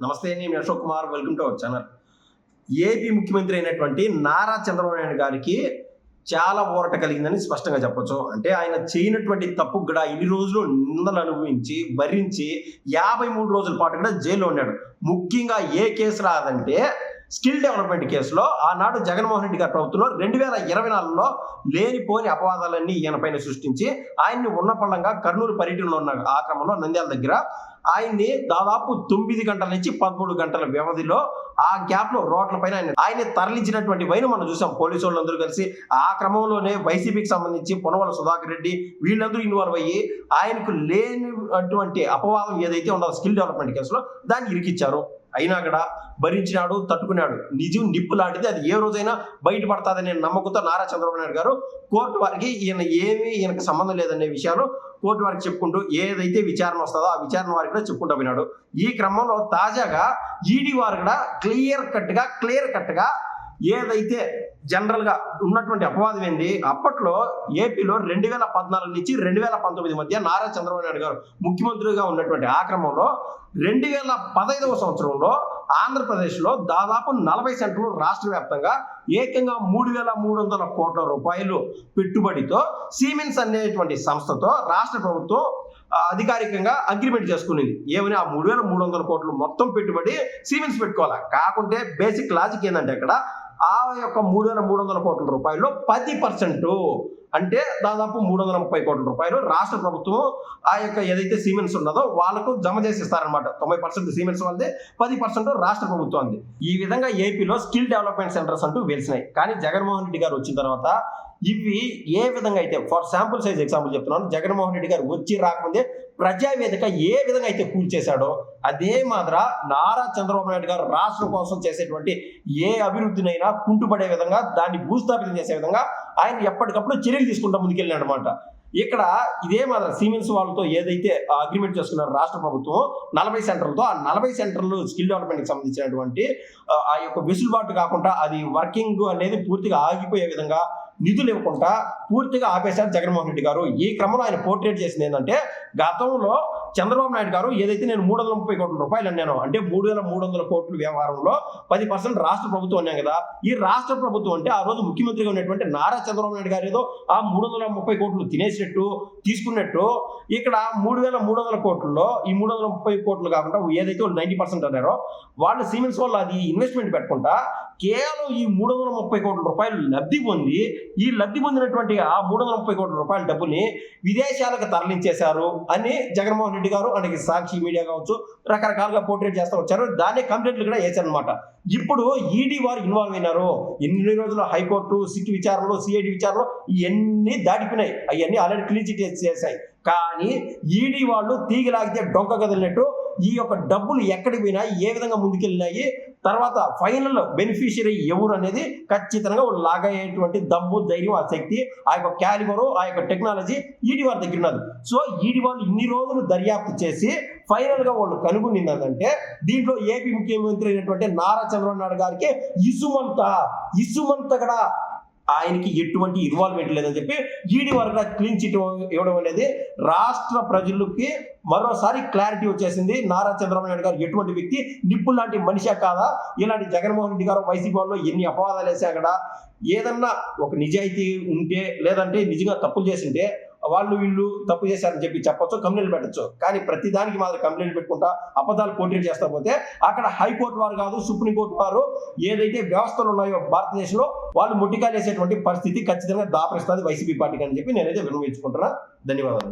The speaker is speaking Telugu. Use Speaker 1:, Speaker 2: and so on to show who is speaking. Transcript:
Speaker 1: నమస్తే, నేను Ashok Kumar. Welcome to our channel. AP ముఖ్యమంత్రి అయినటువంటి నారా చంద్రబాబు నాయుడు గారికి చాలా ఊరట కలిగిందని స్పష్టంగా చెప్పొచ్చు. అంటే ఆయన చేయనటువంటి తప్పు కూడా ఇన్ని రోజులు నిందలు అనుభవించి భరించి 53 రోజుల పాటు కూడా జైల్లో ఉన్నాడు. ముఖ్యంగా ఏ కేసు రాదంటే స్కిల్ డెవలప్మెంట్ కేసులో ఆనాడు జగన్మోహన్ రెడ్డి గారి ప్రభుత్వంలో 2024లో లేనిపోని అపవాదాలన్నీ ఈయన పైన సృష్టించి ఆయన్ని ఉన్నపళ్ళంగా కర్నూలు పర్యటనలో ఉన్న ఆ క్రమంలో నంద్యాల దగ్గర ఆయన్ని దాదాపు 9 గంటల నుంచి 13 గంటల వ్యవధిలో ఆ గ్యాప్ లో రోడ్ల పైన ఆయన తరలించినటువంటి వైన మనం చూసాం. పోలీసు వాళ్ళందరూ కలిసి ఆ క్రమంలోనే వైసీపీకి సంబంధించి పొనవల సుధాకర్ రెడ్డి వీళ్ళందరూ ఇన్వాల్వ్ అయ్యి ఆయనకు లేనిటువంటి అపవాదం ఏదైతే ఉండదో స్కిల్ డెవలప్మెంట్ కేసులో దాన్ని ఇరికిచ్చారు. అయినా కూడా భరించినాడు, తట్టుకున్నాడు. నిజం నిప్పు లాంటిది, అది ఏ రోజైనా బయటపడతాదనే నమ్మకంతో నారా చంద్రబాబు నాయుడు గారు కోర్టు వారికి ఈయనకు సంబంధం లేదనే విషయాలు కోర్టు వారికి చెప్పుకుంటూ ఏదైతే విచారణ వస్తుందో ఆ విచారణ వారికి కూడా చెప్పుకుంటూ పోయినాడు. ఈ క్రమంలో తాజాగా ఈడీ వారు కూడా క్లియర్ కట్ గా ఏదైతే జనరల్ గా ఉన్నటువంటి అపవాదం ఏంది, అప్పట్లో ఏపీలో 2014 నుంచి 2019 మధ్య నారా చంద్రబాబు నాయుడు గారు ముఖ్యమంత్రిగా ఉన్నటువంటి ఆ క్రమంలో 2015వ సంవత్సరంలో ఆంధ్రప్రదేశ్లో దాదాపు 40 సెంటర్లు రాష్ట్ర వ్యాప్తంగా ఏకంగా 3,300 కోట్ల రూపాయలు పెట్టుబడితో సిమెన్స్ అనేటువంటి సంస్థతో రాష్ట్ర ప్రభుత్వం అధికారికంగా అగ్రిమెంట్ చేసుకునేది. ఏమని ఆ 3,300 కోట్లు మొత్తం పెట్టుబడి సిమెన్స్ పెట్టుకోవాలి. కాకుంటే బేసిక్ లాజిక్ ఏంటంటే అక్కడ ఆ యొక్క 3,300 కోట్ల రూపాయల్లో 10% అంటే దాదాపు 330 కోట్ల రూపాయలు రాష్ట్ర ప్రభుత్వం ఆ యొక్క ఏదైతే సిమెన్స్ ఉన్నదో వాళ్ళకు జమ చేసి ఇస్తారనమాట. 90% సిమెన్స్ వాళ్ళది, 10% రాష్ట్ర ప్రభుత్వం అంది. ఈ విధంగా ఏపీలో స్కిల్ డెవలప్మెంట్ సెంటర్స్ అంటూ వెలిసినాయి. కానీ జగన్మోహన్ రెడ్డి గారు వచ్చిన తర్వాత ఇవి ఏ విధంగా అయితే, ఫర్ శాంపుల్ సైజ్ ఎగ్జాంపుల్ చెప్తున్నాను, జగన్మోహన్ రెడ్డి గారు వచ్చి రాకముందే ప్రజావేదిక ఏ విధంగా అయితే కూల్చేశాడో అదే మాదిర నారా చంద్రబాబు నాయుడు గారు రాష్ట్రం కోసం చేసేటువంటి ఏ అభివృద్ధినైనా కుంటుపడే విధంగా, దాన్ని భూస్థాపితం చేసే విధంగా ఆయన ఎప్పటికప్పుడు చర్యలు తీసుకుంటా ముందుకెళ్ళాడు అనమాట. ఇక్కడ ఇదే మాదిరి సిమెన్స్ వాళ్ళతో ఏదైతే అగ్రిమెంట్ చేసుకున్నారు రాష్ట్ర ప్రభుత్వం 40 సెంటర్లతో, ఆ 40 సెంటర్లు స్కిల్ డెవలప్మెంట్కి సంబంధించినటువంటి ఆ యొక్క వెసులుబాటు కాకుండా అది వర్కింగ్ అనేది పూర్తిగా ఆగిపోయే విధంగా నిధులు ఇవ్వకుండా పూర్తిగా ఆపేశారు జగన్మోహన్ రెడ్డి గారు. ఈ క్రమంలో ఆయన పోర్ట్రేట్ చేసింది ఏంటంటే, గతంలో చంద్రబాబు నాయుడు గారు ఏదైతే నేను 330 కోట్ల రూపాయలు అన్నాను అంటే 3,300 కోట్ల వ్యవహారంలో 10% రాష్ట్ర ప్రభుత్వం అన్నాం కదా. ఈ రాష్ట్ర ప్రభుత్వం అంటే ఆ రోజు ముఖ్యమంత్రిగా ఉన్నటువంటి నారా చంద్రబాబు నాయుడు గారు ఏదో ఆ 330 కోట్లు తినేసినట్టు తీసుకున్నట్టు, ఇక్కడ 3,300 కోట్లలో ఈ 330 కోట్లు కాకుండా ఏదైతే 90% అన్నారో వాళ్ళు సిమెన్స్ వాళ్ళు అది ఇన్వెస్ట్మెంట్ పెట్టుకుంటా కేవలం ఈ 330 కోట్ల రూపాయలు లబ్ధి పొంది, ఈ లబ్ధి పొందినటువంటి ఆ 330 కోట్ల రూపాయల డబ్బుని విదేశాలకు తరలించేశారు అని జగన్మోహన్ రెడ్డి గారు అంటే సాక్షి మీడియా కావచ్చు రకరకాలుగా పోర్ట్రేట్ చేస్తూ వచ్చారు. దాన్ని కంప్లైంట్లు కూడా వేశారనమాట. ఇప్పుడు ఈడీ వారు ఇన్వాల్వ్ అయినారు. ఎన్ని రోజులు హైకోర్టు సిట్ విచారణలో, సిఐడి విచారణలో ఇవన్నీ దాటిపోయినాయి. అవన్నీ ఆల్రెడీ క్లీన్ చిట్ చేశాయి. కానీ ఈడీ వాళ్ళు తీగలాగితే డొంక కదిలినట్టు ఈ యొక్క డబ్బులు ఎక్కడికి పోయినా, ఏ విధంగా ముందుకెళ్ళినాయి, తర్వాత ఫైనల్ బెనిఫిషియరీ ఎవరు అనేది ఖచ్చితంగా వాళ్ళు లాగయ్యేటువంటి దమ్ము, ధైర్యం, ఆ శక్తి, ఆ యొక్క క్యాలిబరు, ఆ యొక్క టెక్నాలజీ ఈడీ వారి దగ్గర ఉన్నది. సో ఈడీ వాళ్ళు ఇన్ని రోజులు దర్యాప్తు చేసి ఫైనల్ గా వాళ్ళు కనుగొనిందంటే దీంట్లో ఏపీ ముఖ్యమంత్రి అయినటువంటి నారా చంద్రబాబు నాయుడు గారికి ఇసుమంత కూడా ఆయనకి ఎటువంటి ఇన్వాల్వ్మెంట్ లేదని చెప్పి ఈడీ వారికి క్లీన్ చిట్ ఇవ్వడం అనేది రాష్ట్ర ప్రజలకి మరోసారి క్లారిటీ వచ్చేసింది. నారా చంద్రబాబు నాయుడు గారు ఎటువంటి వ్యక్తి, నిప్పులు లాంటి మనిషి కాదా. ఇలాంటి జగన్మోహన్ రెడ్డి గారు వైసీపీ వాళ్ళు ఎన్ని అపవాదాలు వేసా కూడా ఏదన్నా ఒక నిజాయితీ ఉంటే, లేదంటే నిజంగా తప్పులు చేసింటే వాళ్ళు వీళ్ళు తప్పు చేశారని చెప్పి చెప్పొచ్చు, కంప్లైంట్ పెట్టచ్చు. కానీ ప్రతి దానికి మాత్రం కంప్లైంట్ పెట్టుకుంటా అబద్ధాలు పోటీ చేస్తా పోతే అక్కడ హైకోర్టు వారు కాదు, సుప్రీంకోర్టు వారు ఏదైతే వ్యవస్థలు ఉన్నాయో భారతదేశంలో వాళ్ళు ముట్టికాలేసేటువంటి పరిస్థితి ఖచ్చితంగా దాపరిస్తుంది వైసీపీ పార్టీకి అని చెప్పి నేనైతే విన్నవించుకుంటున్నా. ధన్యవాదాలు.